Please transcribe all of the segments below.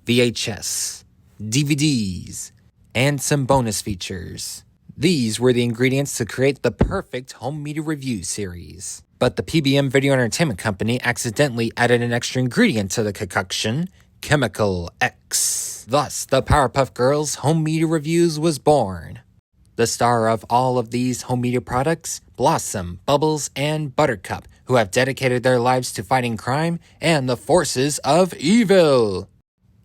VHS, DVDs, and some bonus features. These were the ingredients to create the perfect home media review series. But the PBM Video Entertainment Company accidentally added an extra ingredient to the concoction, Chemical X. Thus, the Powerpuff Girls Home Media Reviews was born. The star of all of these home media products, Blossom, Bubbles, and Buttercup, who have dedicated their lives to fighting crime and the forces of evil.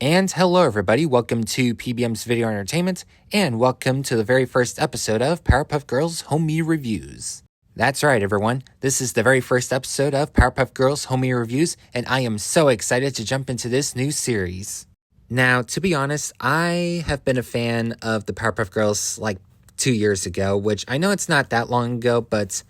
And hello everybody, welcome to PBM's Video Entertainment, and welcome to the very first episode of Powerpuff Girls Home Media Reviews. That's right everyone, this is the very first episode of Powerpuff Girls Home Media Reviews, and I am so excited to jump into this new series. Now, to be honest, I have been a fan of the Powerpuff Girls like 2 years ago, which I know it's not that long ago, but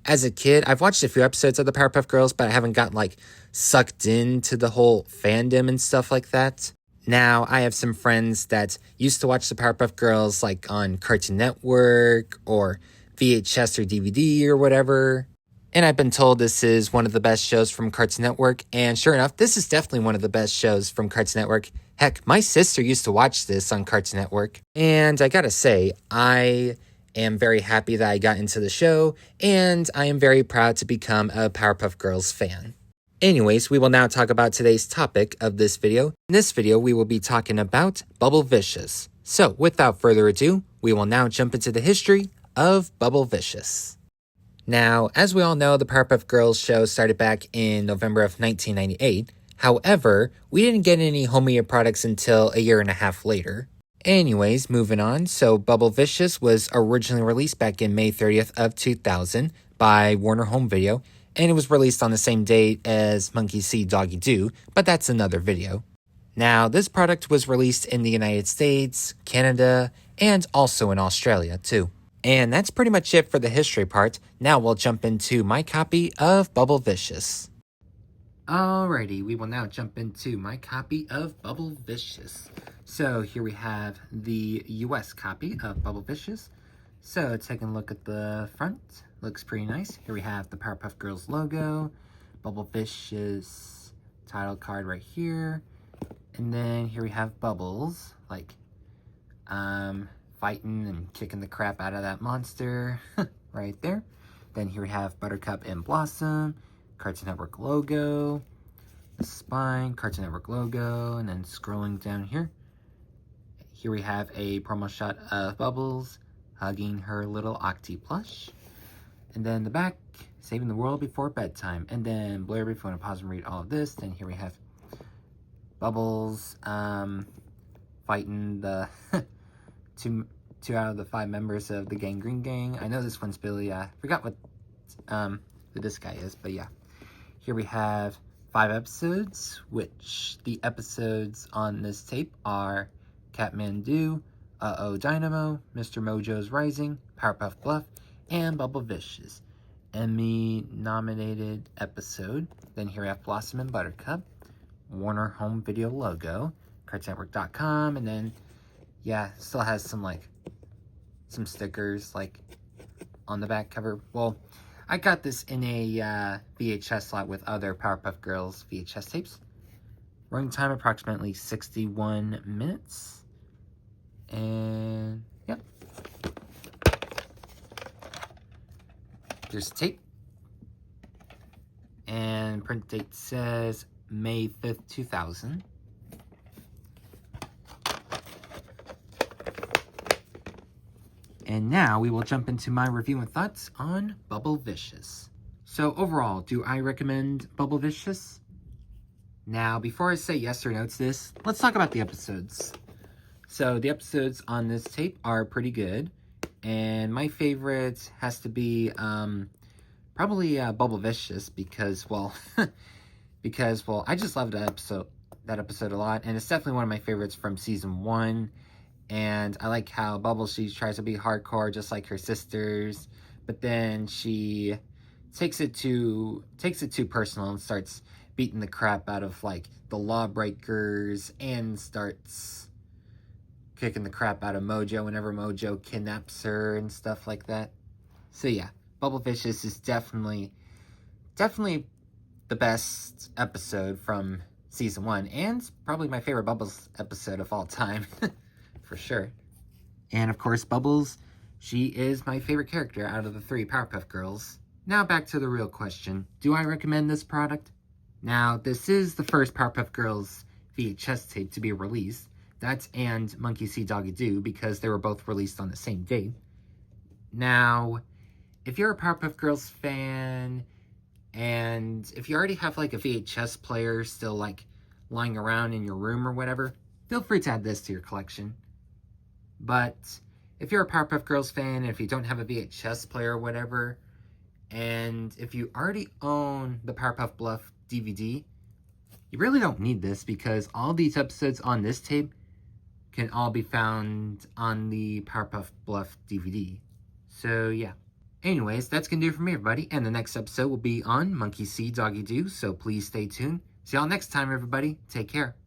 as a kid, I've watched a few episodes of the Powerpuff Girls, but I haven't gotten like sucked into the whole fandom and stuff like that. Now, I have some friends that used to watch the Powerpuff Girls like on Cartoon Network or VHS or DVD or whatever. And I've been told this is one of the best shows from Cartoon Network. And sure enough, this is definitely one of the best shows from Cartoon Network. Heck, my sister used to watch this on Cartoon Network. And I gotta say, I am very happy that I got into the show. And I am very proud to become a Powerpuff Girls fan. Anyways, we will now talk about today's topic of this video. In this video, we will be talking about Bubblevicious. So, without further ado, we will now jump into the history of Bubblevicious. Now, as we all know, the Powerpuff Girls show started back in November of 1998. However, we didn't get any home media products until a year and a half later. Anyways, moving on, so Bubblevicious was originally released back in May 30th of 2000 by Warner Home Video, and it was released on the same date as Monkey See, Doggy Do, but that's another video. Now, this product was released in the United States, Canada, and also in Australia, too. And that's pretty much it for the history part. Now we'll jump into my copy of Bubblevicious. Alrighty, we will now jump into my copy of Bubblevicious. So here we have the US copy of Bubblevicious. So taking a look at the front, looks pretty nice. Here we have the Powerpuff Girls logo, Bubblevicious title card right here. And then here we have Bubbles, like, fighting and kicking the crap out of that monster right there. Then here we have Buttercup and Blossom, Cartoon Network logo, the spine, Cartoon Network logo, and then scrolling down here. Here we have a promo shot of Bubbles hugging her little Octi plush. And then the back, saving the world before bedtime. And then blurb if you want to pause and read all of this. Then here we have Bubbles fighting the two out of the 5 members of the Gang Green Gang. I know this one's Billy. I forgot what who this guy is, but yeah. Here we have 5 episodes, which the episodes on this tape are Catmandu, Uh-Oh Dynamo, Mr. Mojo's Rising, Powerpuff Bluff, and Bubblevicious. Emmy-nominated episode. Then here we have Blossom and Buttercup, Warner Home Video logo, CartoonNetwork.com, and then, yeah, still has some, like, some stickers, like, on the back cover. Well, I got this in a VHS slot with other Powerpuff Girls VHS tapes. Running time approximately 61 minutes. And, yep. There's the tape. And print date says May 5th, 2000. And now we will jump into my review and thoughts on Bubblevicious. So overall, do I recommend Bubblevicious? Now, before I say yes or no to this, let's talk about the episodes. So the episodes on this tape are pretty good. And my favorite has to be probably Bubblevicious because, well, I just loved that episode a lot. And it's definitely one of my favorites from season 1. And I like how Bubbles, she tries to be hardcore just like her sisters, but then she takes it too personal and starts beating the crap out of like the lawbreakers and starts kicking the crap out of Mojo whenever Mojo kidnaps her and stuff like that. So yeah, Bubblevicious is definitely the best episode from Season 1, and probably my favorite Bubbles episode of all time, for sure. And of course, Bubbles, she is my favorite character out of the 3 Powerpuff Girls. Now back to the real question. Do I recommend this product? Now, this is the first Powerpuff Girls VHS tape to be released. That's and Monkey See, Doggy Do, because they were both released on the same day. Now, if you're a Powerpuff Girls fan, and if you already have like a VHS player still like lying around in your room or whatever, feel free to add this to your collection. But if you're a Powerpuff Girls fan, and if you don't have a VHS player or whatever, and if you already own the Powerpuff Bluff DVD, you really don't need this because all these episodes on this tape can all be found on the Powerpuff Bluff DVD. So yeah. Anyways, that's going to do it for me, everybody. And the next episode will be on Monkey See, Doggy Do, so please stay tuned. See y'all next time, everybody. Take care.